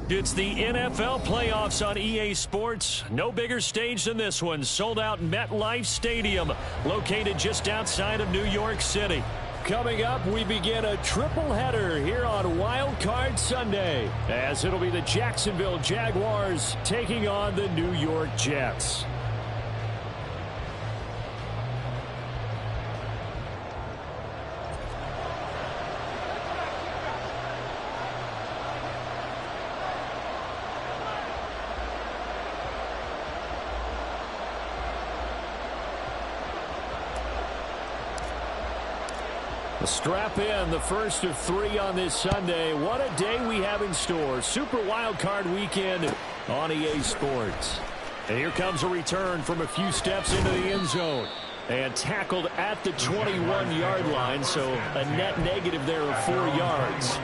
It's the NFL playoffs on EA Sports. No bigger stage than this one. Sold out MetLife Stadium, located just outside of New York City. Coming up, we begin a triple header here on Wild Card Sunday, as it'll be the Jacksonville Jaguars taking on the New York Jets. Strap in, the first of three on this Sunday. What a day we have in store. Super Wild Card Weekend on EA Sports. And here comes a return from a few steps into the end zone. And tackled at the 21-yard line, so a net negative there of 4 yards.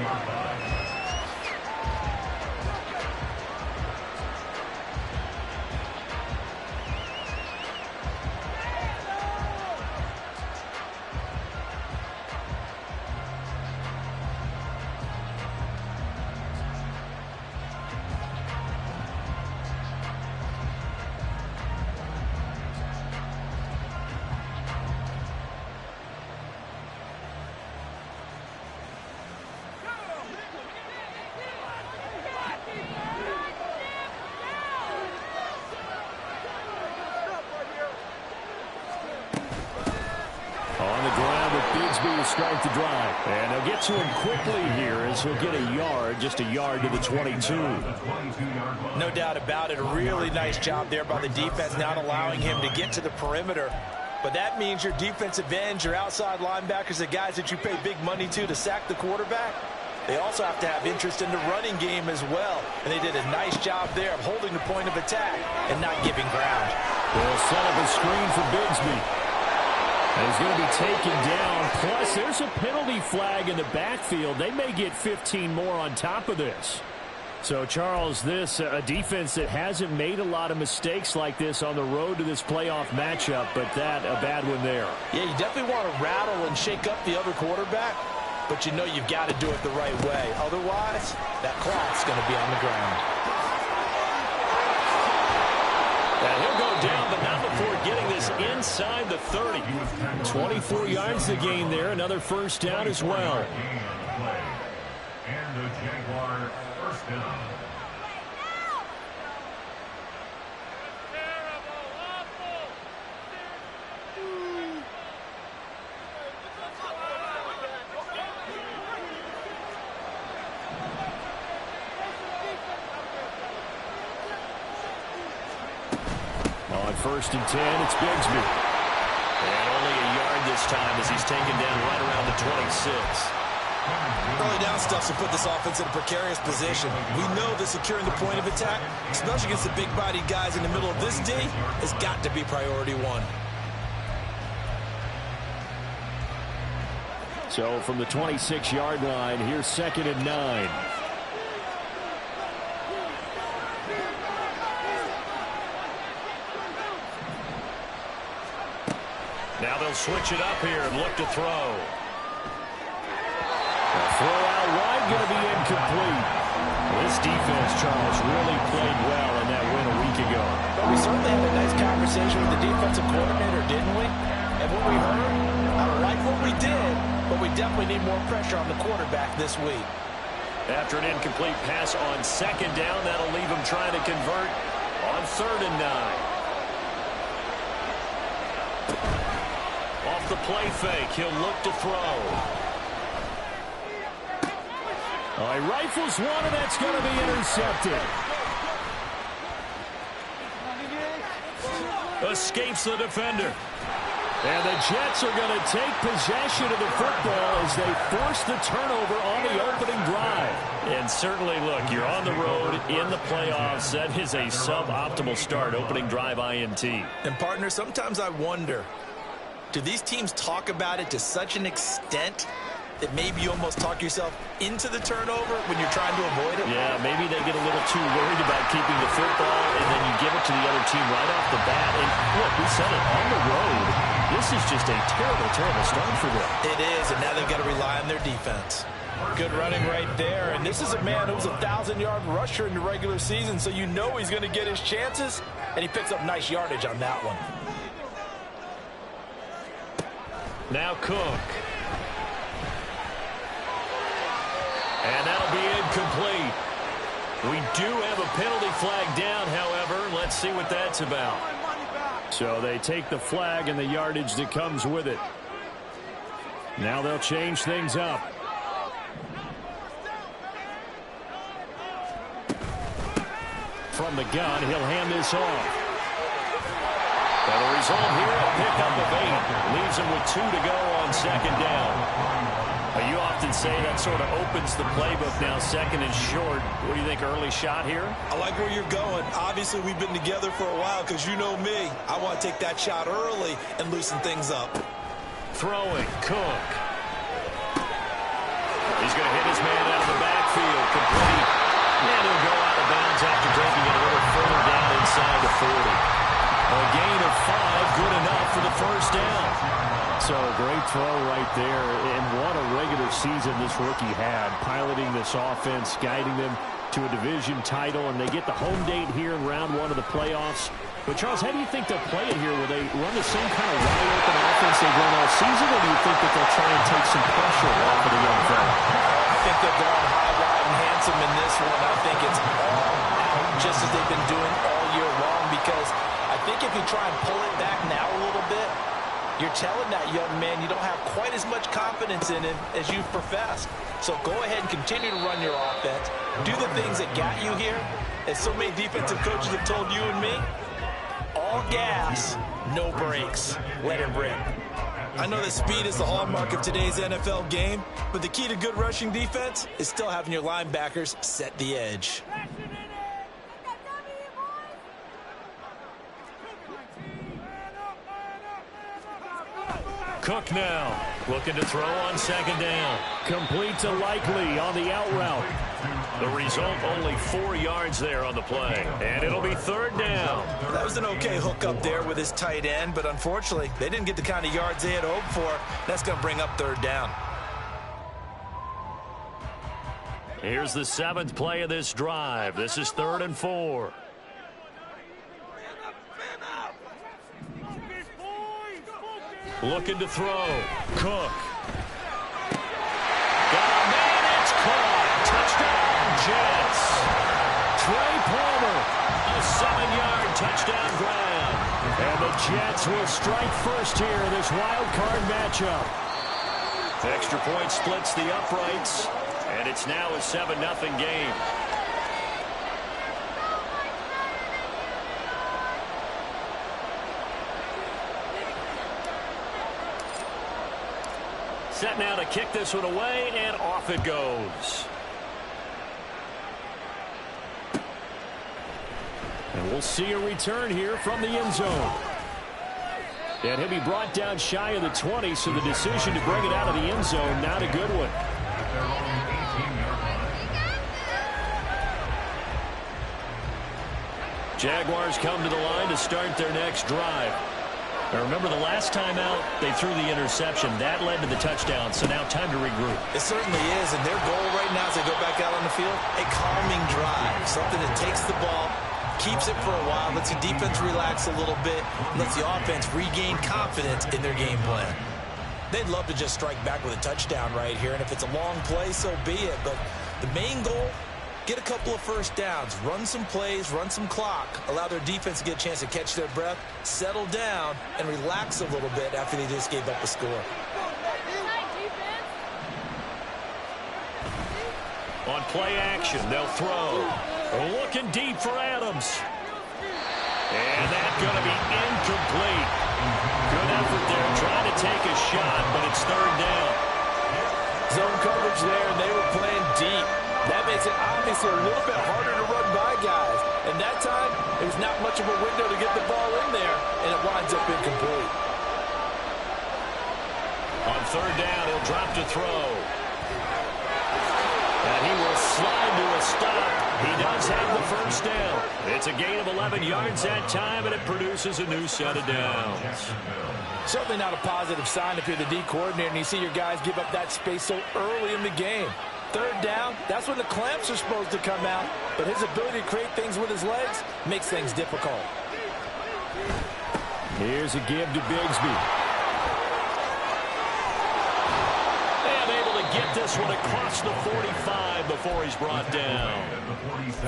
To start the drive, and they'll get to him quickly here as he'll get a yard, just a yard to the 22. No doubt about it. A really nice job there by the defense, not allowing him to get to the perimeter. But that means your defensive ends, your outside linebackers, the guys that you pay big money to sack the quarterback, they also have to have interest in the running game as well. And they did a nice job there of holding the point of attack and not giving ground. They'll set up a screen for Bigsby. And he's going to be taken down. Plus, there's a penalty flag in the backfield. They may get 15 more on top of this. So, Charles, this a defense that hasn't made a lot of mistakes like this on the road to this playoff matchup, but that a bad one there. Yeah, you definitely want to rattle and shake up the other quarterback, but you know you've got to do it the right way. Otherwise, that clock's going to be on the ground. And he'll go down, but not before getting this inside the 30. 24 yards to gain there. Another first down as well. And the Jaguar first down. On 1st and 10, it's Bigsby. And only a yard this time as he's taken down right around the 26. Early down stuff to put this offense in a precarious position. We know that securing the point of attack, especially against the big-bodied guys in the middle of this D, has got to be priority one. So from the 26-yard line, here's 2nd and 9. Now they'll switch it up here and look to throw. The throw out wide, going to be incomplete. This defense, Charles, really played well in that win a week ago. But we certainly had a nice conversation with the defensive coordinator, didn't we? And what we heard, I like what we did, but we definitely need more pressure on the quarterback this week. After an incomplete pass on 2nd down, that'll leave him trying to convert on 3rd and 9. Off the play fake, he'll look to throw. He rifles one, and that's going to be intercepted. Escapes the defender. And the Jets are going to take possession of the football as they force the turnover on the opening drive. And certainly, look, you're on the road in the playoffs. That is a suboptimal start, opening drive INT. And, partner, sometimes I wonder, do these teams talk about it to such an extent that maybe you almost talk yourself into the turnover when you're trying to avoid it? Yeah, maybe they get a little too worried about keeping the football, and then you give it to the other team right off the bat. And look, we said it, on the road, This is just a terrible, terrible start for them. It is, and now they've got to rely on their defense. Good running right there, and this is a man who was a 1,000-yard rusher in the regular season, so you know he's going to get his chances, and he picks up nice yardage on that one. Now Cook. And that'll be incomplete. We do have a penalty flag down, however. Let's see what that's about. So they take the flag and the yardage that comes with it. Now they'll change things up. From the gun, he'll hand this off. And the result here, a pickup of 8. Leaves him with 2 to go on second down. You often say that sort of opens the playbook now, second and short. What do you think, early shot here? I like where you're going. Obviously, we've been together for a while because you know me. I want to take that shot early and loosen things up. Throwing, Cook. He's going to hit his man out of the backfield. Complete. And he'll go out of bounds after taking it a little further down inside the 40. A gain of 5, good enough for the first down. So great throw right there, and what a regular season this rookie had, piloting this offense, guiding them to a division title, and they get the home date here in round 1 of the playoffs. But, Charles, how do you think they'll play it here? Will they run the same kind of wide-open offense they've run all season, or do you think that they'll try and take some pressure off of the young fella? I think they're going high, wide, and handsome in this one. I think it's all out, just as they've been doing all year long, because I think if you try and pull it back now a little bit, you're telling that young man you don't have quite as much confidence in him as you've professed. So go ahead and continue to run your offense. Do the things that got you here. As so many defensive coaches have told you and me, all gas, no brakes. Let it rip. I know that speed is the hallmark of today's NFL game, but the key to good rushing defense is still having your linebackers set the edge. Cook now, looking to throw on second down. Complete to Likely on the out route. The result, only 4 yards there on the play. And it'll be third down. That was an okay hook up there with his tight end, but unfortunately, they didn't get the kind of yards they had hoped for. That's going to bring up third down. Here's the 7th play of this drive. This is 3rd and 4. Looking to throw. Cook. Got a man, it's caught. Touchdown, Jets. Trey Palmer, a 7-yard touchdown grab. And the Jets will strike first here in this wild card matchup. Extra point splits the uprights, and it's now a 7-0 game. Set now to kick this one away, and off it goes. And we'll see a return here from the end zone. And he'll be brought down shy of the 20, so the decision to bring it out of the end zone, not a good one. Jaguars come to the line to start their next drive. Now remember, the last time out, they threw the interception. That led to the touchdown, so now time to regroup. It certainly is, and their goal right now as they go back out on the field, a calming drive, something that takes the ball, keeps it for a while, lets the defense relax a little bit, lets the offense regain confidence in their game plan. They'd love to just strike back with a touchdown right here, and if it's a long play, so be it. But the main goal, get a couple of first downs, run some plays, run some clock, allow their defense to get a chance to catch their breath, settle down, and relax a little bit after they just gave up a score. On play action, they'll throw. Looking deep for Adams. And that's going to be incomplete. Good effort there, trying to take a shot, but it's third down. Zone coverage there, and they were playing deep. That makes it obviously a little bit harder to run by guys. And that time, it was not much of a window to get the ball in there, and it winds up incomplete. On third down, he'll drop to throw. And he will slide to a stop. He does have the first down. It's a gain of 11 yards that time, and it produces a new set of downs. Certainly not a positive sign if you're the D coordinator and you see your guys give up that space so early in the game. Third down, that's when the clamps are supposed to come out, but his ability to create things with his legs makes things difficult. Here's a give to Bigsby. And able to get this one across the 45 before he's brought down.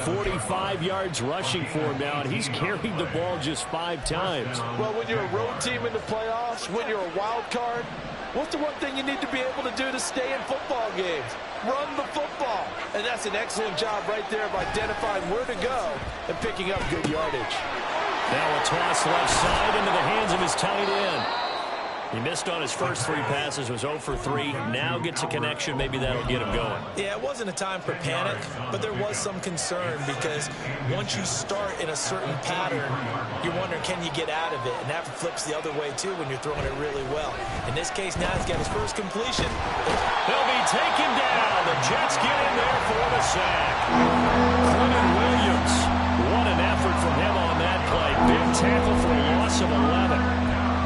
45 yards rushing for him now, and he's carried the ball just 5 times. Well, when you're a road team in the playoffs, when you're a wild card, what's the one thing you need to be able to do to stay in football games? Run the football. And that's an excellent job right there of identifying where to go and picking up good yardage. Now a toss left side into the hands of his tight end. He missed on his first 3 passes, was 0 for 3. Now gets a connection. Maybe that'll get him going. Yeah, it wasn't a time for panic, but there was some concern because once you start in a certain pattern, you're wondering, can you get out of it? And that flips the other way, too, when you're throwing it really well. In this case, now he's got his first completion. He'll be taken down. The Jets get in there for the sack. Clement Williams. What an effort from him on that play. Big tackle for a loss of 11.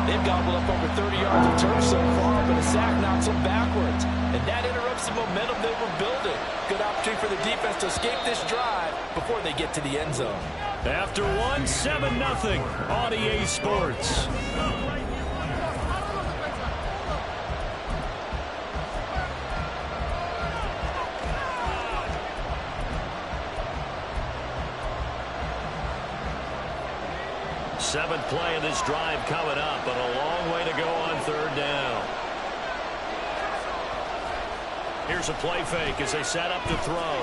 They've gobbled up over 30 yards of turf so far, but a sack knocks them backwards. And that interrupts the momentum they were building. Good opportunity for the defense to escape this drive before they get to the end zone. After 1, 7-0 on EA Sports. Seventh play of this drive coming up, but a long way to go on 3rd down. Here's a play fake as they set up to throw.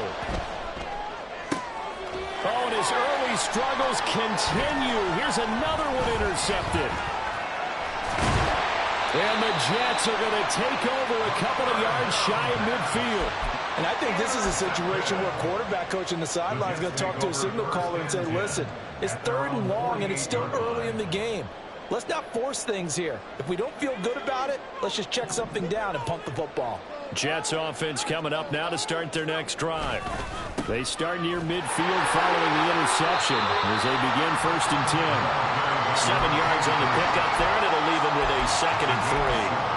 Oh, and his early struggles continue. Here's another one intercepted. And the Jets are going to take over a couple of yards shy of midfield. And I think this is a situation where quarterback coach in the sideline is going to talk to a signal caller and say, listen, it's 3rd and long and it's still early in the game. Let's not force things here. If we don't feel good about it, let's just check something down and punt the football. Jets offense coming up now to start their next drive. They start near midfield following the interception as they begin 1st and 10. 7 yards on the pickup there, and it'll leave them with a 2nd and 3.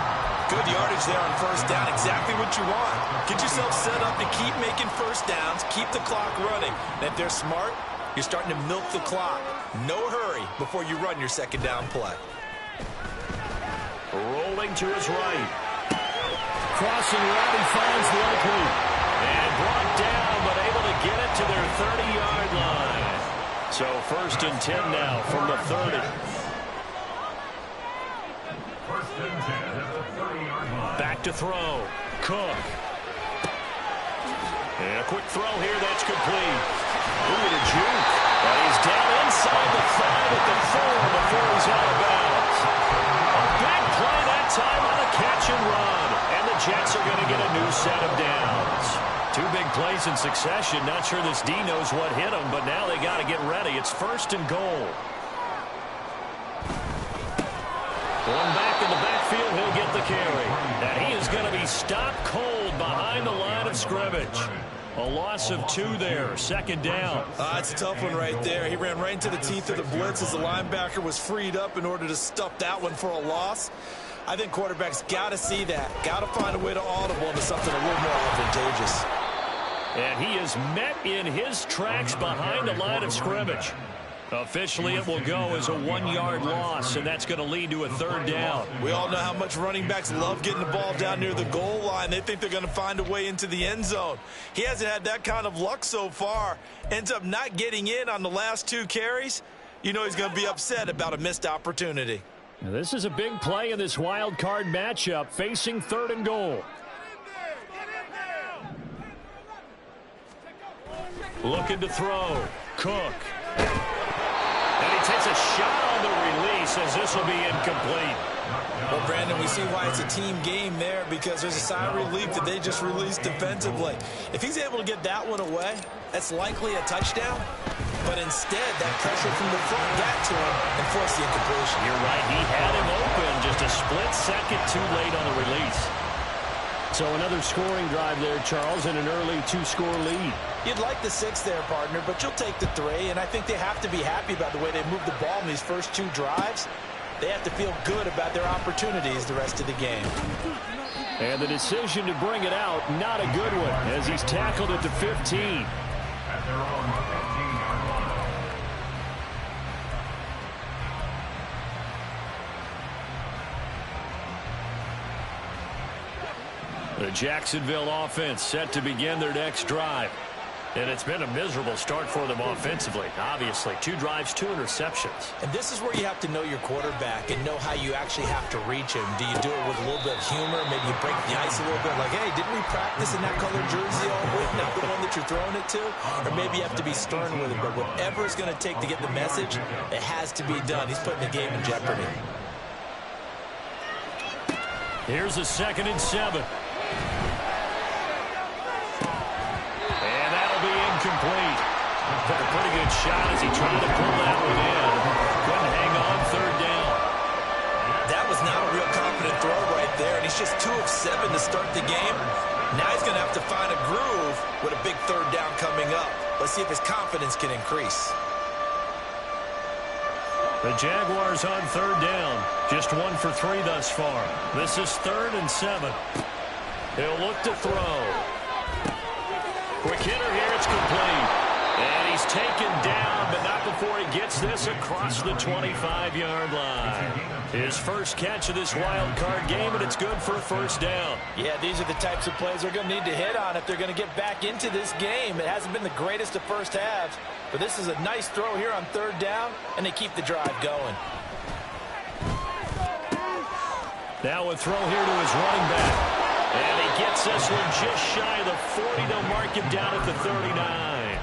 Good yardage there on 1st down, exactly what you want. Get yourself set up to keep making 1st downs, keep the clock running. And if they're smart, you're starting to milk the clock. No hurry before you run your 2nd down play. Rolling to his right. Crossing route, he finds Likely. And brought down, but able to get it to their 30-yard line. So 1st and 10 now from the 30. 1st and 10 at the 30-yard line. Back to throw. Cook. And a quick throw here, that's complete. Ooh, the juke. But he's down inside the 5 at the 4 before he's out of bounds. A big play that time on a catch and run. And the Jets are going to get a new set of downs. 2 big plays in succession. Not sure this D knows what hit him, but now they got to get ready. It's 1st and goal. Going back in the backfield, he'll get the carry. And he is going to be stopped cold behind the line of scrimmage. A loss of 2 there, 2nd down. It's a tough one right there. He ran right into the teeth of the blitz as the linebacker was freed up in order to stuff that one for a loss. I think quarterbacks got to see that. Got to find a way to audible into something a little more advantageous. And he is met in his tracks behind the line of scrimmage. Officially, it will go as a 1-yard loss, and that's going to lead to a 3rd down. We all know how much running backs love getting the ball down near the goal line. They think they're going to find a way into the end zone. He hasn't had that kind of luck so far. Ends up not getting in on the last 2 carries. You know he's going to be upset about a missed opportunity. Now, this is a big play in this wild card matchup, facing 3rd and goal. Looking to throw. Cook. And he takes a shot on the release as this will be incomplete. Well, Brandon, we see why it's a team game there because there's a sigh of relief that they just released defensively. If he's able to get that one away, that's likely a touchdown. But instead, that pressure from the front got to him and forced the incompletion. You're right. He had him open, just a split second too late on the release. So another scoring drive there, Charles, and an early two-score lead. You'd like the 6 there, partner, but you'll take the 3, and I think they have to be happy about the way they moved the ball in these first 2 drives. They have to feel good about their opportunities the rest of the game. And the decision to bring it out, not a good one, as he's tackled at the 15. At their own 15-yard line. The Jacksonville offense set to begin their next drive. And it's been a miserable start for them offensively. Obviously, 2 drives, 2 interceptions. And this is where you have to know your quarterback and know how you actually have to reach him. Do you do it with a little bit of humor? Maybe you break the ice a little bit. Like, hey, didn't we practice in that colored jersey all week? Not the one that you're throwing it to? Or maybe you have to be stern with him. But whatever it's going to take to get the message, it has to be done. He's putting the game in jeopardy. Here's a 2nd and 7. Incomplete. Took a pretty good shot as he tried to pull that one in. Couldn't hang on 3rd down. That was not a real confident throw right there, and he's just 2 of 7 to start the game. Now he's going to have to find a groove with a big 3rd down coming up. Let's see if his confidence can increase. The Jaguars on 3rd down. Just 1 for 3 thus far. This is 3rd and 7. He'll look to throw. Quick hitter here, it's complete. And he's taken down, but not before he gets this across the 25-yard line. His first catch of this wild card game, and it's good for a 1st down. Yeah, these are the types of plays they're going to need to hit on if they're going to get back into this game. It hasn't been the greatest of first halves, but this is a nice throw here on 3rd down, and they keep the drive going. Now a throw here to his running back. And he gets this one just shy of the 40. They'll mark him down at the 39.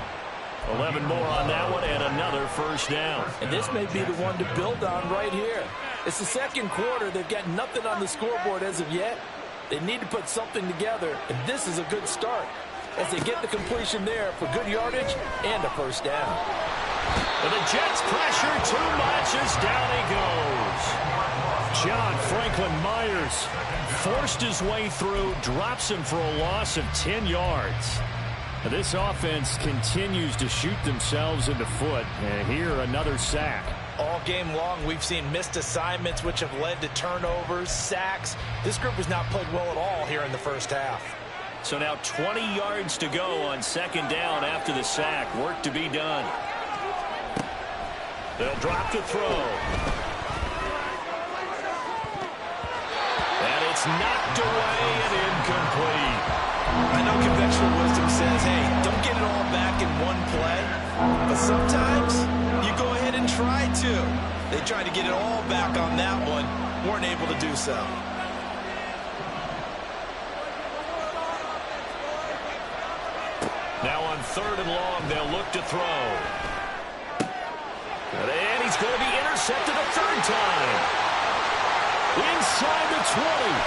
11 more on that one and another 1st down. And this may be the one to build on right here. It's the 2nd quarter. They've got nothing on the scoreboard as of yet. They need to put something together, and this is a good start as they get the completion there for good yardage and a 1st down. And the Jets pressure too much as down he goes. John Franklin Myers forced his way through, drops him for a loss of 10 yards. This offense continues to shoot themselves in the foot. And here, another sack. All game long, we've seen missed assignments, which have led to turnovers, sacks. This group has not played well at all here in the first half. So now 20 yards to go on 2nd down after the sack. Work to be done. They'll drop to throw. And it's knocked away and incomplete. I know conventional wisdom says, hey, don't get it all back in one play. But sometimes you go ahead and try to. They tried to get it all back on that one. Weren't able to do so. Now on 3rd and long, they'll look to throw. And he's going to be intercepted a 3rd time. Inside the 20.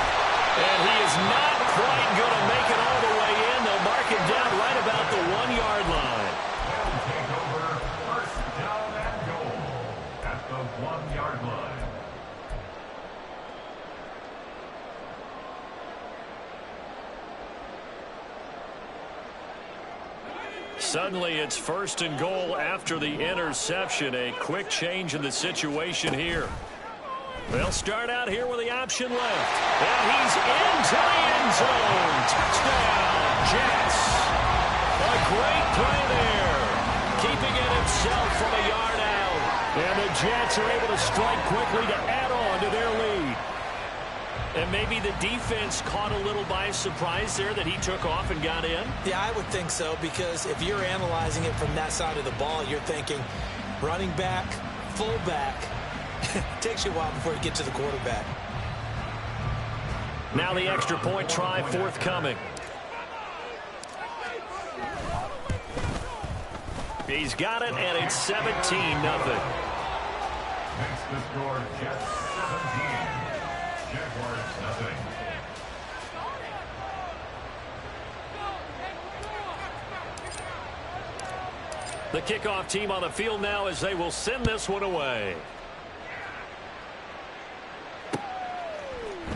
And he is not quite going to make it all the way in. They'll mark him down right about the 1-yard line. They'll take over 1st down and goal at the 1-yard line. Suddenly it's 1st and goal after the interception. A quick change in the situation here. They'll start out here with the option left. And he's into the end zone. Touchdown, Jets. A great play there. Keeping it himself from a yard out. And the Jets are able to strike quickly to add on to their lead. And maybe the defense caught a little by surprise there that he took off and got in? Yeah, I would think so, because if you're analyzing it from that side of the ball, you're thinking running back, fullback. Takes you a while before you get to the quarterback. Now the extra point try forthcoming. He's got it, and it's 17-0. Makes the score Jets 17. Jaguars nothing. The kickoff team on the field now as they will send this one away.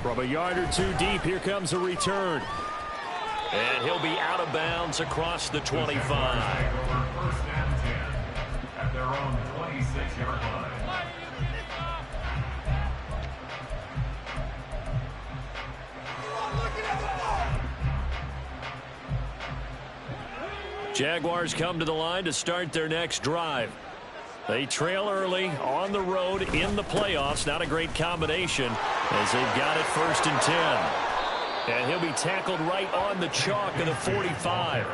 From a yard or two deep, here comes a return. And he'll be out of bounds across the 25. First and 10 at their own 26-yard line. Jaguars come to the line to start their next drive. They trail early on the road in the playoffs. Not a great combination as they've got it 1st and 10. And he'll be tackled right on the chalk of the 45.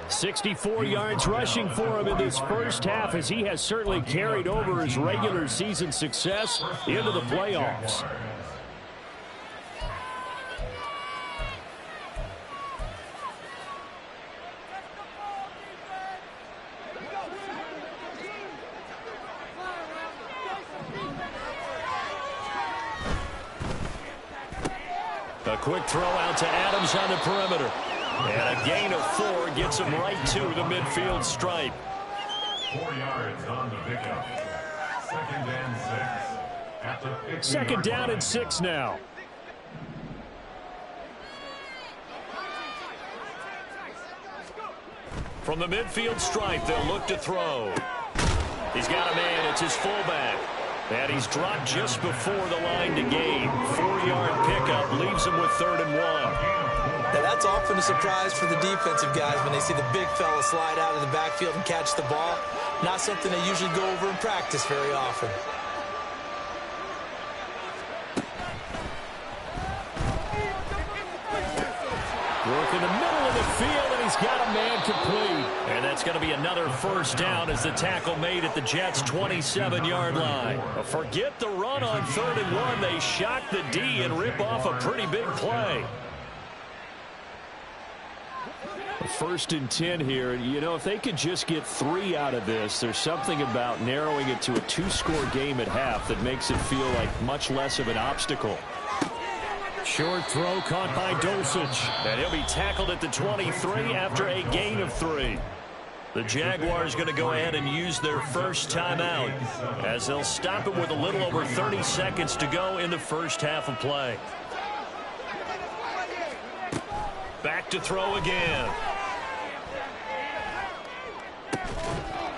64 yards rushing for him in this first half as he has certainly carried over his regular season success into the playoffs. A quick throw out to Adams on the perimeter. And a gain of 4 gets him right to the midfield stripe. 4 yards on the pickup. 2nd and 6. At the 2nd down and 6 now. From the midfield stripe, they'll look to throw. He's got a man. It's his fullback. And he's dropped just before the line to gain. 4-yard pickup leaves him with 3rd and 1. Now that's often a surprise for the defensive guys when they see the big fella slide out of the backfield and catch the ball. Not something they usually go over in practice very often. Work in the middle of the field, and he's got a man complete. And that's going to be another 1st down as the tackle made at the Jets' 27-yard line. Forget the run on 3rd and 1. They shock the D and rip off a pretty big play. 1st and 10 here. You know, if they could just get 3 out of this, there's something about narrowing it to a 2-score game at half that makes it feel like much less of an obstacle. Short throw caught by Dulcich. And he'll be tackled at the 23 after a gain of 3. The Jaguars going to go ahead and use their first timeout as they'll stop it with a little over 30 seconds to go in the first half of play. Back to throw again.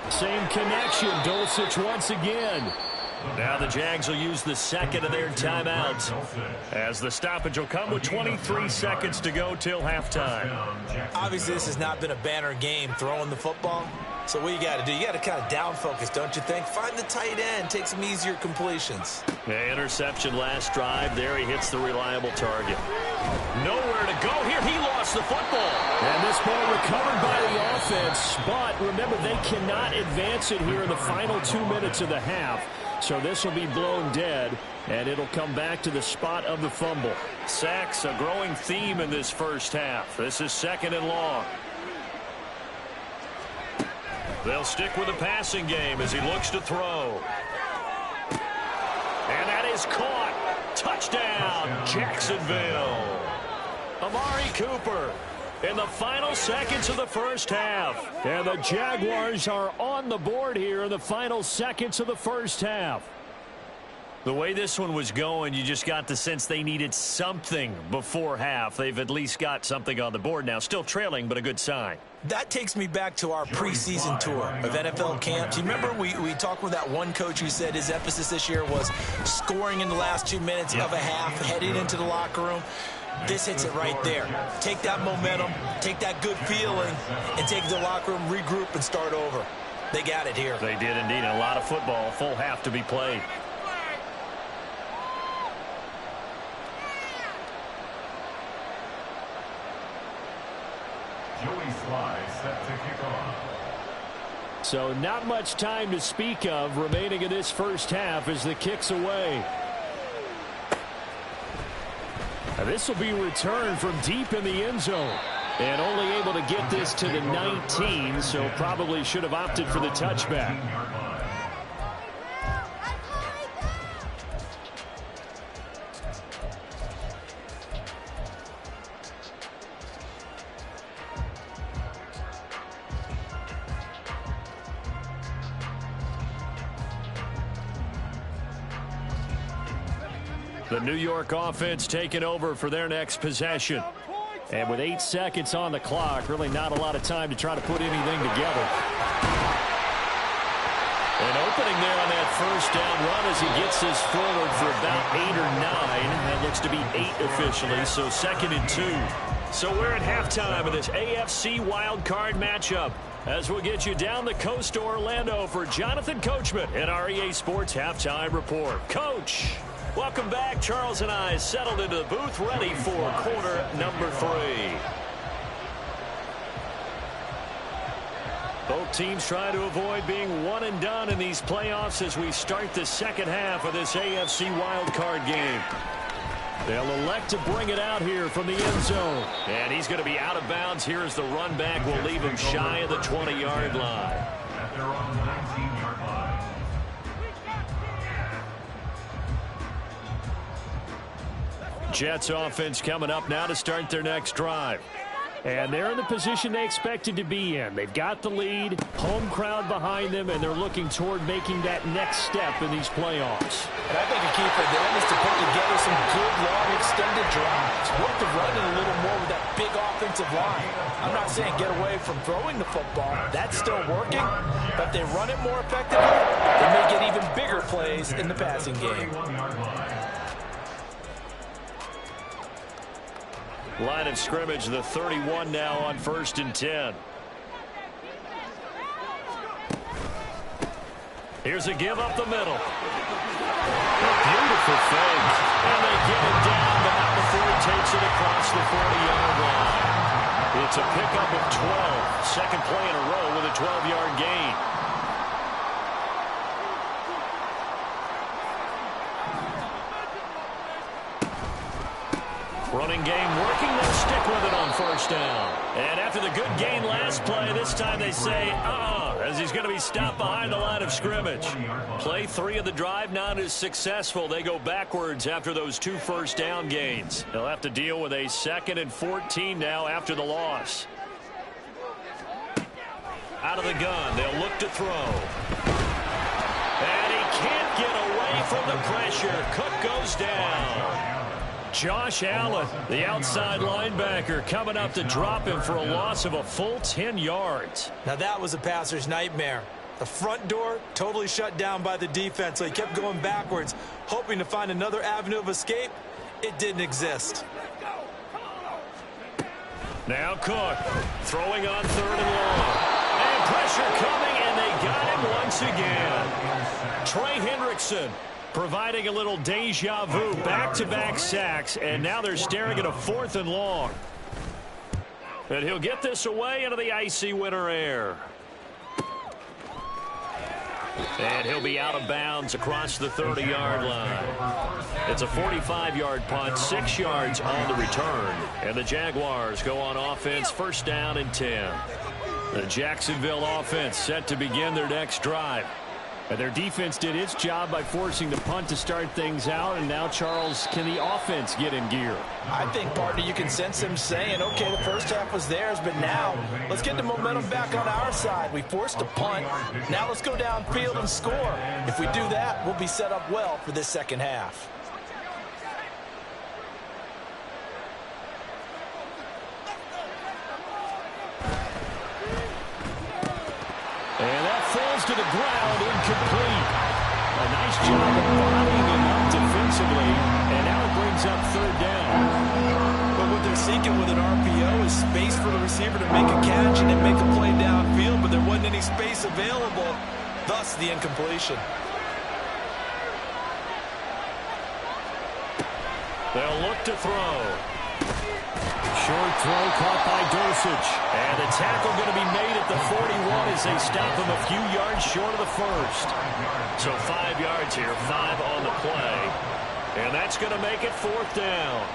Same connection. Dulcich once again. Now the Jags will use the 2nd of their timeouts as the stoppage will come with 23 seconds to go till halftime. Obviously, this has not been a banner game throwing the football. So what you got to do, you got to kind of down focus, don't you think? Find the tight end, take some easier completions. Yeah, interception last drive. There he hits the reliable target. Nowhere to go here. He lost the football. And this ball recovered by the offense. But remember, they cannot advance it here in the final 2 minutes of the half. So this will be blown dead, and it'll come back to the spot of the fumble. Sacks, a growing theme in this first half. This is 2nd and long. They'll stick with the passing game as he looks to throw. And that is caught. Touchdown, Jacksonville. Amari Cooper in the final seconds of the first half. And the Jaguars are on the board here in the final seconds of the first half. The way this one was going, you just got the sense they needed something before half. They've at least got something on the board now. Still trailing, but a good sign. That takes me back to our preseason tour of NFL camps. You remember we talked with that one coach who said his emphasis this year was scoring in the last 2 minutes of a half, heading into the locker room. This hits it right there. Take that momentum, take that good feeling, and take it to the locker room, regroup, and start over. They got it here. They did indeed. A lot of football, full half to be played. Set to kick off. So not much time to speak of remaining in this first half as the kick's away. Now this will be returned from deep in the end zone. And only able to get this to the 19, so probably should have opted for the touchback. The New York offense taking over for their next possession. And with 8 seconds on the clock, really not a lot of time to try to put anything together. An opening there on that first down run as he gets his forward for about 8 or 9. That looks to be 8 officially, so 2nd and 2. So we're at halftime of this AFC wildcard matchup as we'll get you down the coast to Orlando for Jonathan Coachman at our EA Sports Halftime Report. Coach, welcome back. Charles and I settled into the booth ready for quarter number 3. Both teams try to avoid being one and done in these playoffs as we start the second half of this AFC wildcard game. They'll elect to bring it out here from the end zone. And he's going to be out of bounds here as the run back will leave him shy of the 20-yard line. At their own 19-yard line. Jets offense coming up now to start their next drive. And they're in the position they expected to be in. They've got the lead, home crowd behind them, and they're looking toward making that next step in these playoffs. And I think a key for them is to put together some good, long, extended drives. Work the run a little more with that big offensive line. I'm not saying get away from throwing the football. That's still working. But if they run it more effectively, they may get even bigger plays in the passing game. Line of scrimmage, the 31 now on 1st and 10. Here's a give up the middle. A beautiful fake. And they get it down, but not before he takes it across the 40-yard line. It's a pickup of 12. Second play in a row with a 12-yard gain. Running game working, they'll stick with it on 1st down. And after the good gain last play, this time they say, as he's going to be stopped behind the line of scrimmage. Play 3 of the drive not as successful. They go backwards after those 2 first down gains. They'll have to deal with a 2nd and 14 now after the loss. Out of the gun, they'll look to throw. And he can't get away from the pressure. Cook goes down. Josh Allen, the outside linebacker, coming up to drop him for a loss of a full 10 yards. Now that was a passer's nightmare. The front door totally shut down by the defense, so he kept going backwards, hoping to find another avenue of escape. It didn't exist. Now Cook, throwing on 3rd and long. And pressure coming, and they got him once again. Trey Hendrickson providing a little deja vu, back-to-back sacks, and now they're staring at a 4th and long. And he'll get this away into the icy winter air. And he'll be out of bounds across the 30-yard line. It's a 45-yard punt, 6 yards on the return. And the Jaguars go on offense, 1st down and 10. The Jacksonville offense set to begin their next drive. And their defense did its job by forcing the punt to start things out. And now, Charles, can the offense get in gear? I think, partner, you can sense him saying, okay, the first half was theirs, but now let's get the momentum back on our side. We forced a punt. Now let's go downfield and score. If we do that, we'll be set up well for this second half. And that falls to the ground, incomplete. A nice job of bodying him up defensively, and now it brings up 3rd down. But what they're seeking with an RPO is space for the receiver to make a catch and then make a play downfield, but there wasn't any space available, thus the incompletion. They'll look to throw. Short throw caught by Dosich. And the tackle going to be made at the 41 as they stop him a few yards short of the 1st. So 5 yards here, 5 on the play. And that's going to make it 4th down.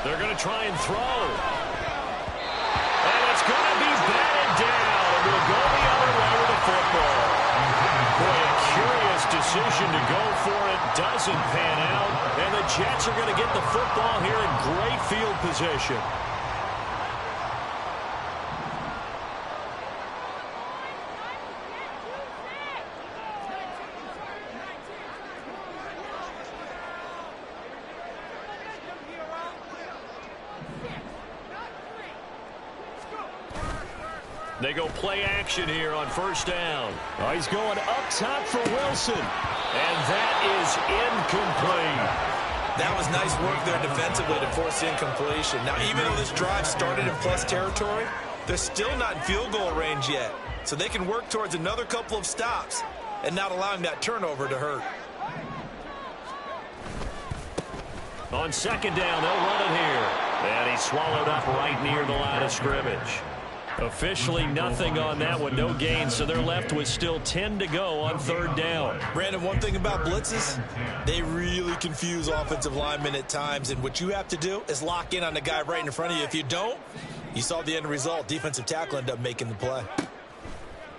They're going to try and throw. And it's going to be batted down. And we'll go the other way with the football. Boy, motion to go for it. Doesn't pan out. And the Jets are going to get the football here in great field position. They go play action here on first down. Oh, he's going up top for Wilson. And that is incomplete. That was nice work there defensively to force the incompletion. Now, even though this drive started in plus territory, they're still not in field goal range yet. So they can work towards another couple of stops and not allowing that turnover to hurt. On second down, they'll run it here. And he's swallowed up right near the line of scrimmage. Officially nothing on that one, no gain, so they're left with still 10 to go on third down. Brandon, one thing about blitzes, they really confuse offensive linemen at times, and what you have to do is lock in on the guy right in front of you. If you don't, you saw the end result. Defensive tackle ended up making the play.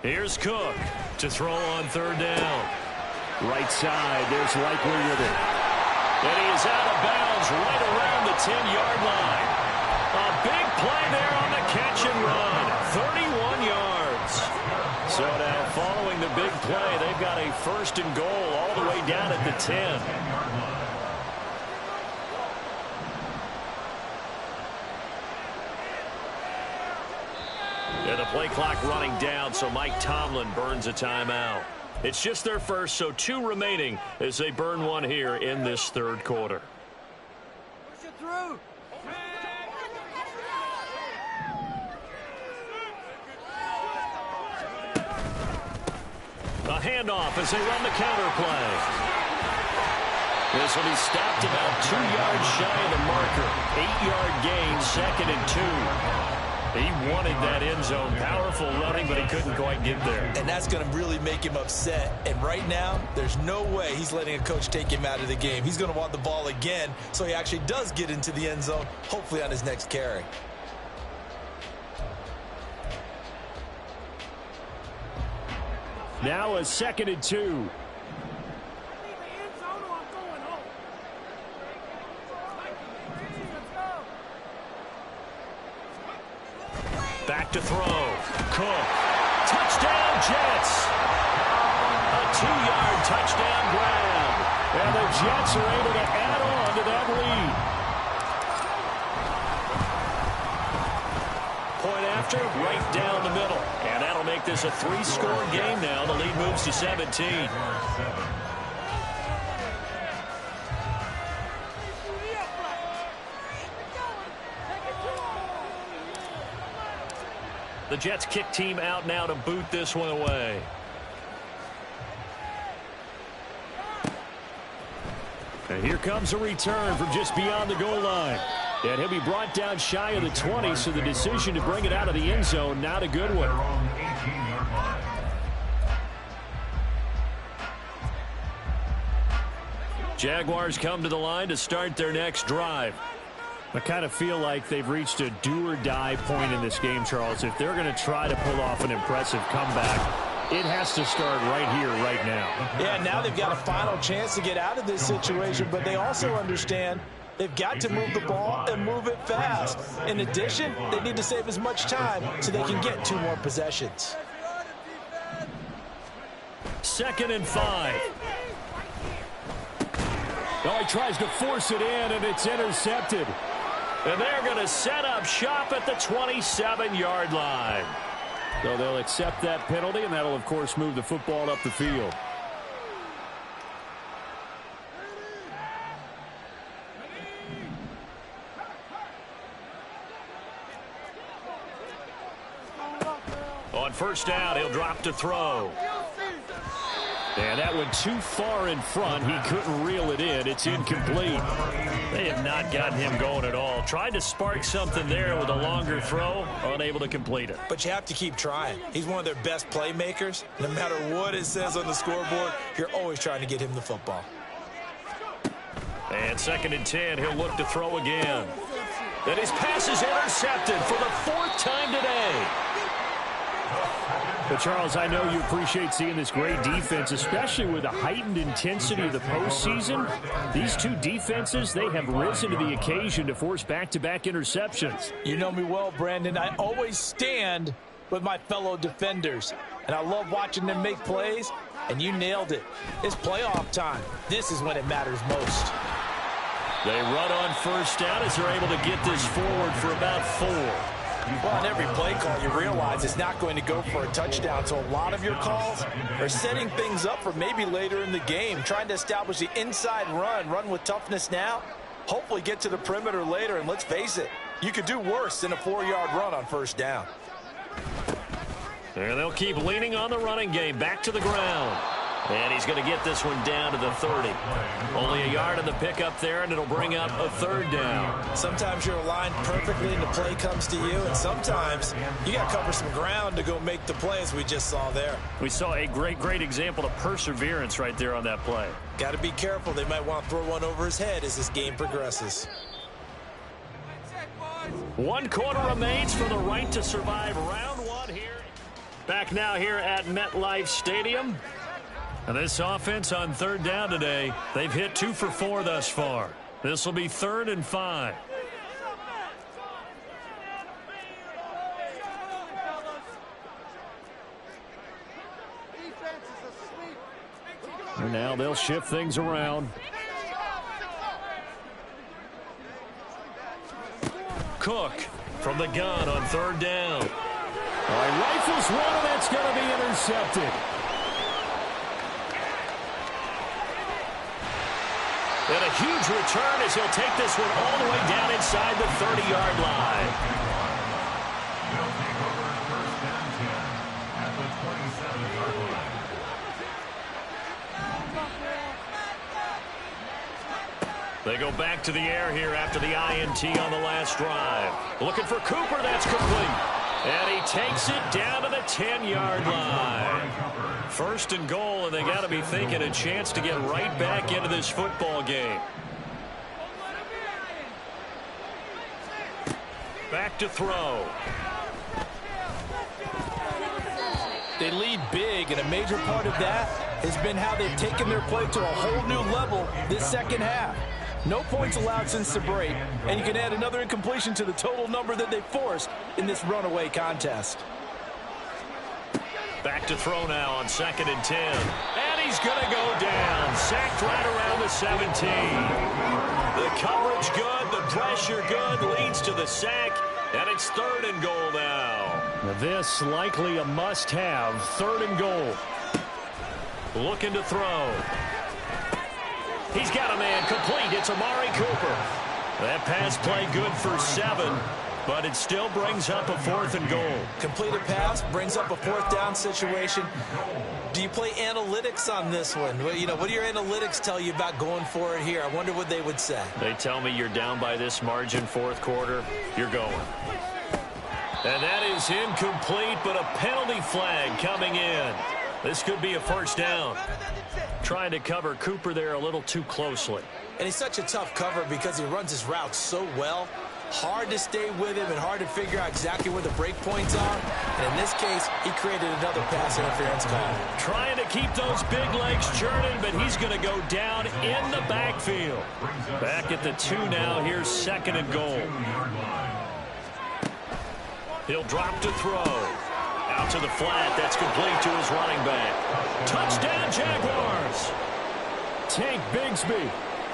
Here's Cook to throw on third down. Right side, there's Likely with it. And he is out of bounds right around the 10-yard line. A big play there on the catch and run. 31 yards. So now following the big play, they've got a first and goal all the way down at the 10. And the play clock running down, so Mike Tomlin burns a timeout. It's just their first, so 2 remaining as they burn one here in this third quarter. Push it through. A handoff as they run the counter play. This one, he stopped about 2 yards shy of the marker. 8-yard gain, second and 2. He wanted that end zone. Powerful running, but he couldn't quite get there. And that's going to really make him upset. And right now, there's no way he's letting a coach take him out of the game. He's going to want the ball again, so he actually does get into the end zone, hopefully on his next carry. Now a second and 2. Back to throw. Cook. Touchdown, Jets. A 2-yard touchdown grab. And the Jets are able to add on to that lead. Point after, right down the middle. And that'll make this a 3-score game now. The lead moves to 17. The Jets kick team out now to boot this one away. And here comes a return from just beyond the goal line. And he'll be brought down shy of the 20, so the decision to bring it out of the end zone, not a good one. Jaguars come to the line to start their next drive. I kind of feel like they've reached a do-or-die point in this game, Charles. If they're going to try to pull off an impressive comeback, it has to start right here, right now. Yeah, now they've got a final chance to get out of this situation, but they also understand they've got to move the ball and move it fast. In addition, they need to save as much time so they can get 2 more possessions. 2nd and 5. Oh, he tries to force it in, and it's intercepted. And they're going to set up shop at the 27-yard line. So they'll accept that penalty, and that'll, of course, move the football up the field. On first down, he'll drop to throw. And that went too far in front. He couldn't reel it in. It's incomplete. They have not gotten him going at all. Tried to spark something there with a longer throw. Unable to complete it. But you have to keep trying. He's one of their best playmakers. No matter what it says on the scoreboard, you're always trying to get him the football. And 2nd and 10, he'll look to throw again. And his pass is intercepted for the 4th time today. But, Charles, I know you appreciate seeing this great defense, especially with the heightened intensity of the postseason. These two defenses, they have risen to the occasion to force back-to-back interceptions. You know me well, Brandon. I always stand with my fellow defenders, and I love watching them make plays, and you nailed it. It's playoff time. This is when it matters most. They run on first down as they're able to get this forward for about 4. Well, on every play call, you realize it's not going to go for a touchdown, so a lot of your calls are setting things up for maybe later in the game, trying to establish the inside run with toughness now, hopefully get to the perimeter later, and let's face it, you could do worse than a 4-yard run on first down. And they'll keep leaning on the running game, back to the ground. And he's going to get this one down to the 30. Only a yard in the pickup there, and it'll bring up a 3rd down. Sometimes you're aligned perfectly and the play comes to you, and sometimes you got to cover some ground to go make the play, as we just saw there. We saw a great example of perseverance right there on that play. Got to be careful. They might want to throw one over his head as this game progresses. 1 quarter remains for the right to survive round 1 here. Back now here at MetLife Stadium. And this offense on 3rd down today, they've hit 2 for 4 thus far. This will be 3rd and 5. And now they'll shift things around. Cook from the gun on 3rd down. All right, rifles one, and that's going to be intercepted. And a huge return as he'll take this one all the way down inside the 30-yard line. He'll take over first and 10 at the 27-yard line. They go back to the air here after the INT on the last drive. Looking for Cooper, that's complete. And he takes it down to the 10-yard line. 1st and goal, and they got to be thinking a chance to get right back into this football game. Back to throw. They lead big, and a major part of that has been how they've taken their play to a whole new level this second half. No points allowed since the break, and you can add another incompletion to the total number that they forced in this runaway contest. Back to throw now on 2nd and 10. And he's going to go down. Sacked right around the 17. The coverage good, the pressure good, leads to the sack, and it's 3rd and goal now. This likely a must-have, 3rd and goal. Looking to throw. He's got a man complete. It's Amari Cooper. That pass play good for 7, but it still brings up a 4th and goal. Completed pass brings up a 4th down situation. Do you play analytics on this one? What do your analytics tell you about going for it here? I wonder what they would say. They tell me you're down by this margin 4th quarter, you're going. And that is incomplete, but a penalty flag coming in. This could be a 1st down. Trying to cover Cooper there a little too closely. And he's such a tough cover because he runs his route so well. Hard to stay with him and hard to figure out exactly where the break points are. And in this case, he created another pass interference call. Trying to keep those big legs churning, but he's going to go down in the backfield. Back at the 2 now. Here's 2nd and goal. He'll drop to throw. Out to the flat. That's complete to his running back. Touchdown, Jaguars. Tank Bigsby.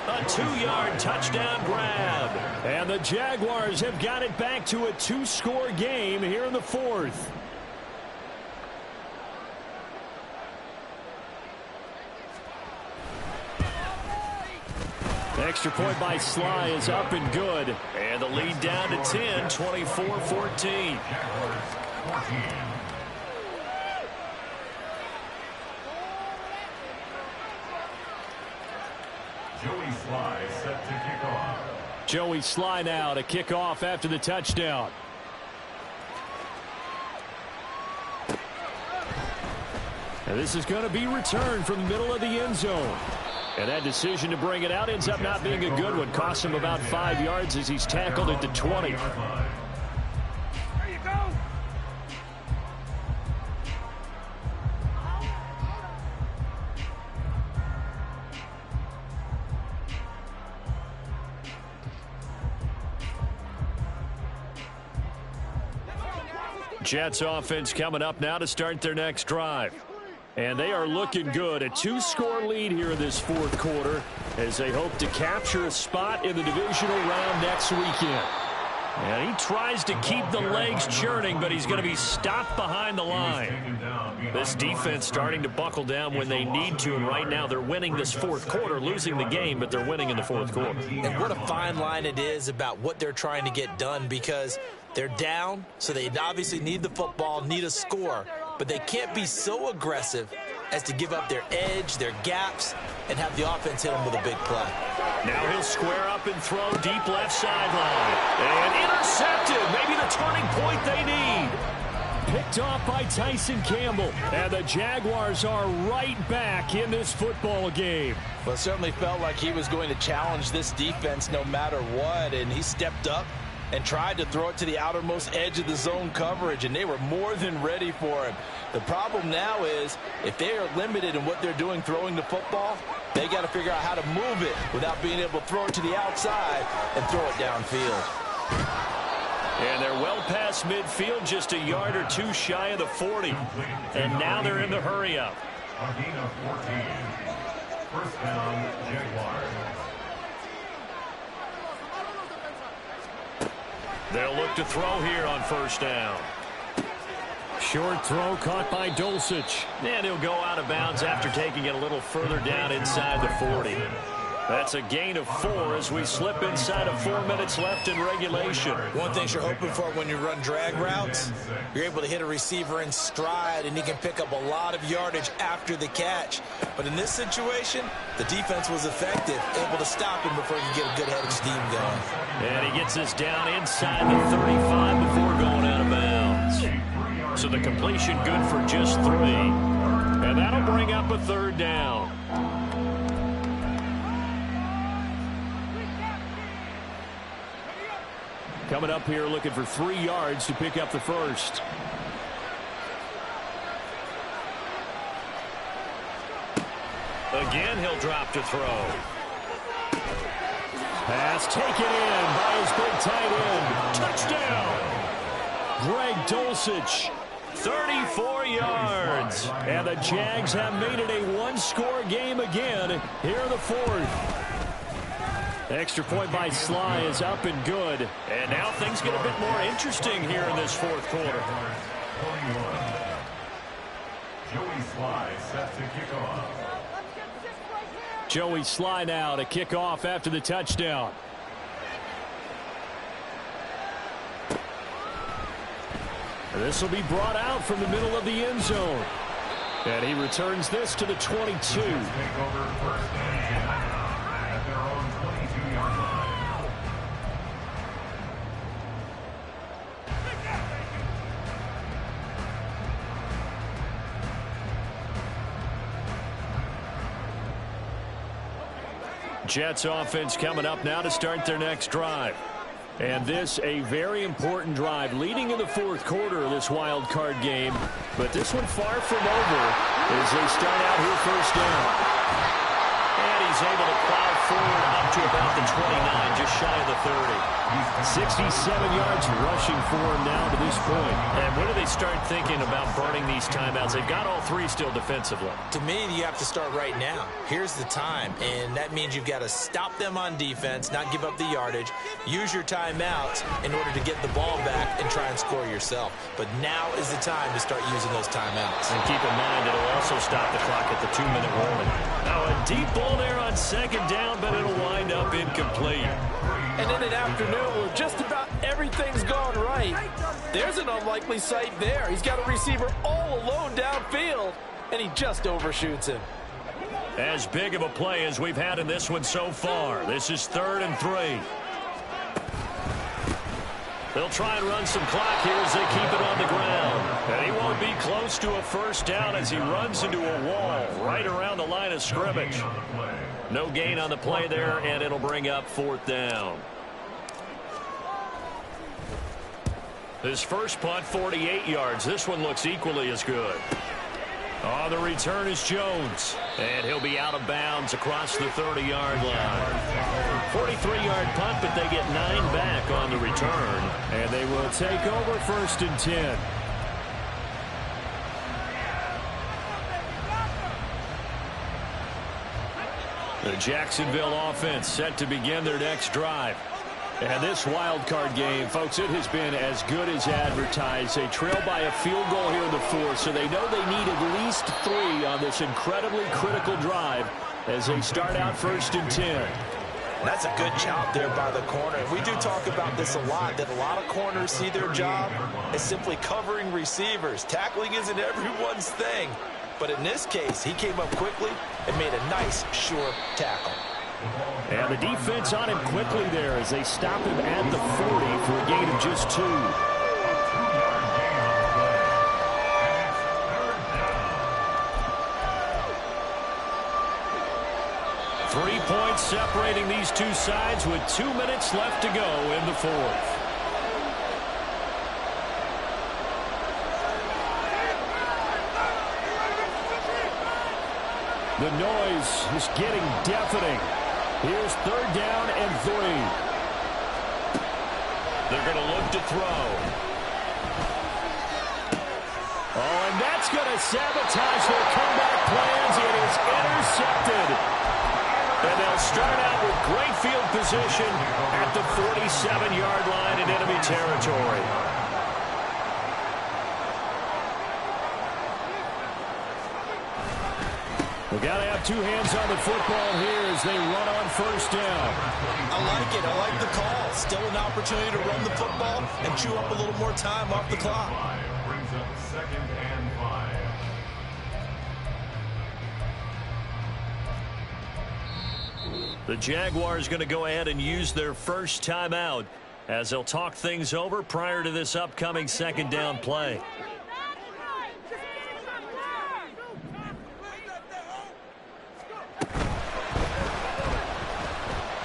A 2-yard touchdown grab. And the Jaguars have got it back to a 2-score game here in the 4th. Extra point by Sly is up and good. And the lead down to 10, 24-14. Joey Sly set to kick off. Joey Sly now to kick off after the touchdown. And this is going to be returned from the middle of the end zone. And that decision to bring it out ends up not being a good one. Costs him about 5 yards as he's tackled at the 20. Jets offense coming up now to start their next drive. And they are looking good. A 2-score lead here in this fourth quarter as they hope to capture a spot in the divisional round next weekend. And he tries to keep the legs churning, but he's going to be stopped behind the line. This defense starting to buckle down when they need to, and right now they're winning this fourth quarter, losing the game, but they're winning in the fourth quarter. And what a fine line it is about what they're trying to get done, because they're down, so they obviously need the football, need a score, but they can't be so aggressive as to give up their edge, their gaps, and have the offense hit them with a big play. Now he'll square up and throw deep left sideline. And intercepted. Maybe the turning point they need. Picked off by Tyson Campbell. And the Jaguars are right back in this football game. Well, it certainly felt like he was going to challenge this defense no matter what, and he stepped up and tried to throw it to the outermost edge of the zone coverage, and they were more than ready for him. The problem now is if they are limited in what they're doing throwing the football, they got to figure out how to move it without being able to throw it to the outside and throw it downfield. And they're well past midfield, just a yard or two shy of the 40. And now they're in the hurry-up. A gain of 14. First down, Jaguars. They'll look to throw here on first down. Short throw caught by Dulcich. And he'll go out of bounds after taking it a little further down inside the 40. That's a gain of 4 as we slip inside of 4 minutes left in regulation. One thing you're hoping for when you run drag routes, you're able to hit a receiver in stride, and he can pick up a lot of yardage after the catch. But in this situation, the defense was effective, able to stop him before he could get a good head of steam going. And he gets us down inside the 35 before going out of bounds. So the completion good for just 3. And that'll bring up a third down. Coming up here looking for 3 yards to pick up the first. Again, he'll drop to throw. Pass taken in by his big tight end. Touchdown! Greg Dulcich, 34 yards. And the Jags have made it a 1-score game again here in the fourth. Extra point by Sly is up and good. And now things get a bit more interesting here in this fourth quarter. 21. Joey Sly set to kick off. Joey Sly now to kick off after the touchdown. This will be brought out from the middle of the end zone. And he returns this to the 22. Take over first and 10 at their own 22-yard line. Jets offense coming up now to start their next drive. And this a very important drive leading in the fourth quarter of this wild card game. But this one far from over as they start out here first down. And he's able to plow forward up to about the 29, just shy of the 30. 67 yards rushing for him now to this point. And when do they start thinking about burning these timeouts? They've got all 3 still defensively. To me, you have to start right now. Here's the time, and that means you've got to stop them on defense, not give up the yardage, use your timeouts in order to get the ball back and try and score yourself. But now is the time to start using those timeouts. And keep in mind, it'll also stop the clock at the 2-minute warning. Now a deep ball there on second down, but it'll wind up incomplete. And in an afternoon where just about everything's gone right, there's an unlikely sight there. He's got a receiver all alone downfield, and he just overshoots him. As big of a play as we've had in this one so far. This is 3rd and 3. They'll try and run some clock here as they keep it on the ground. And he won't be close to a first down as he runs into a wall right around the line of scrimmage. No gain on the play there, and it'll bring up 4th down. His first punt, 48 yards. This one looks equally as good. On the return is Jones. And he'll be out of bounds across the 30-yard line. 43-yard punt, but they get 9 back on the return. And they will take over 1st and 10. The Jacksonville offense set to begin their next drive. And this wild card game, folks, it has been as good as advertised. They trail by a field goal here in the fourth, so they know they need at least 3 on this incredibly critical drive as they start out 1st and 10. That's a good job there by the corner. We do talk about this a lot, that a lot of corners see their job as simply covering receivers. Tackling isn't everyone's thing. But in this case, he came up quickly and made a nice, sure tackle. And the defense on him quickly there as they stop him at the 40 for a gain of just 2. 3 points separating these two sides with 2 minutes left to go in the fourth. The noise is getting deafening. Here's 3rd down and 3. They're going to look to throw. Oh, and that's going to sabotage their comeback plans. It is intercepted. And they'll start out with great field position at the 47-yard line in enemy territory. We've got to have 2 hands on the football here as they run on 1st down. I like it. I like the call. Still an opportunity to run the football and chew up a little more time off the clock. Brings up 2nd and 5. The Jaguars going to go ahead and use their first timeout as they'll talk things over prior to this upcoming 2nd down play.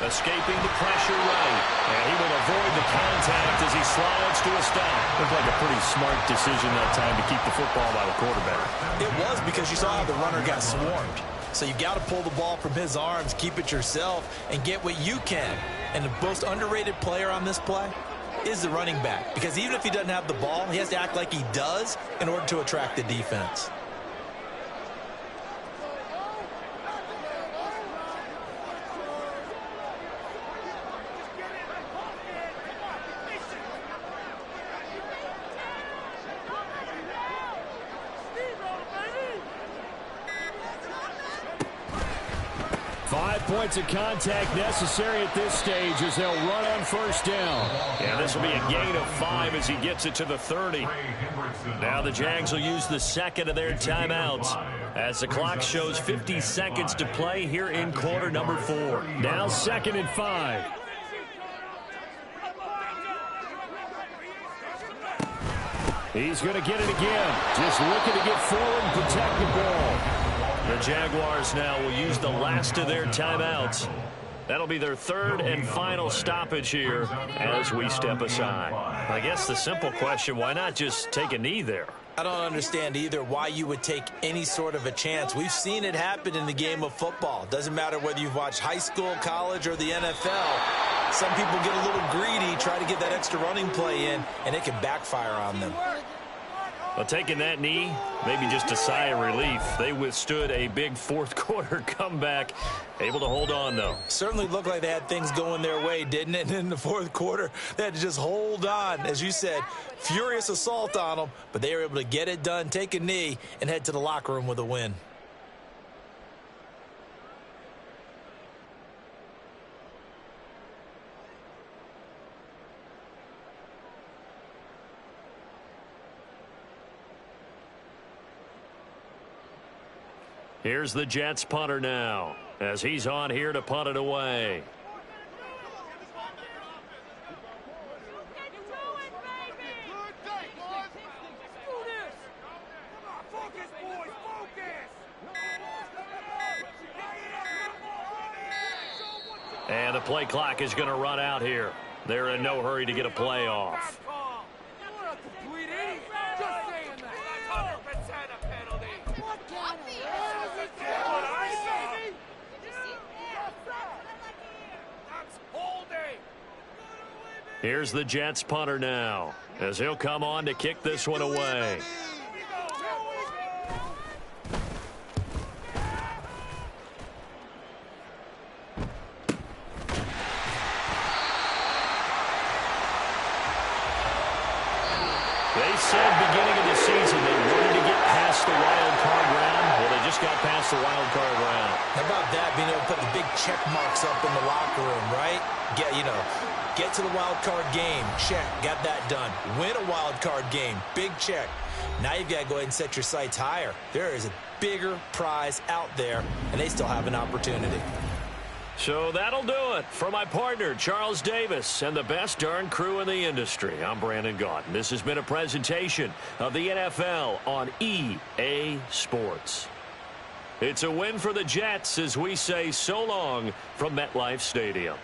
Escaping the pressure right. And he will avoid the contact as he slides to a stop. Looked like a pretty smart decision that time to keep the football by the quarterback. It was, because you saw how the runner got swarmed. So you got to pull the ball from his arms, keep it yourself, and get what you can. And the most underrated player on this play is the running back. Because even if he doesn't have the ball, he has to act like he does in order to attract the defense. 5 points of contact necessary at this stage as they'll run on 1st down. And this will be a gain of 5 as he gets it to the 30. Now the Jags will use the 2nd of their timeouts as the clock shows 50 seconds to play here in quarter number 4. Now 2nd and 5. He's going to get it again. Just looking to get forward and protect the ball. The Jaguars now will use the last of their timeouts. That'll be their 3rd and final stoppage here as we step aside. I guess the simple question, why not just take a knee there? I don't understand either why you would take any sort of a chance. We've seen it happen in the game of football. Doesn't matter whether you've watched high school, college, or the NFL. Some people get a little greedy, try to get that extra running play in, and it can backfire on them. Well, taking that knee, maybe just a sigh of relief. They withstood a big 4th quarter comeback, able to hold on, though. Certainly looked like they had things going their way, didn't it? And in the 4th quarter, they had to just hold on. As you said, furious assault on them, but they were able to get it done, take a knee, and head to the locker room with a win. Here's the Jets punter now as he's on here to punt it away. And the play clock is going to run out here. They're in no hurry to get a play off. Here's the Jets punter now as he'll come on to kick this one away. They said beginning of the season they wanted to get past the wild card round. Well, they just got past the wild card round. How about that, being able to put the big check marks up in the locker room, right? Get to the wild card game. Check. Got that done. Win a wild card game. Big check. Now you've got to go ahead and set your sights higher. There is a bigger prize out there, and they still have an opportunity. So that'll do it. For my partner, Charles Davis, and the best darn crew in the industry, I'm Brandon Gaudin. This has been a presentation of the NFL on EA Sports. It's a win for the Jets as we say so long from MetLife Stadium.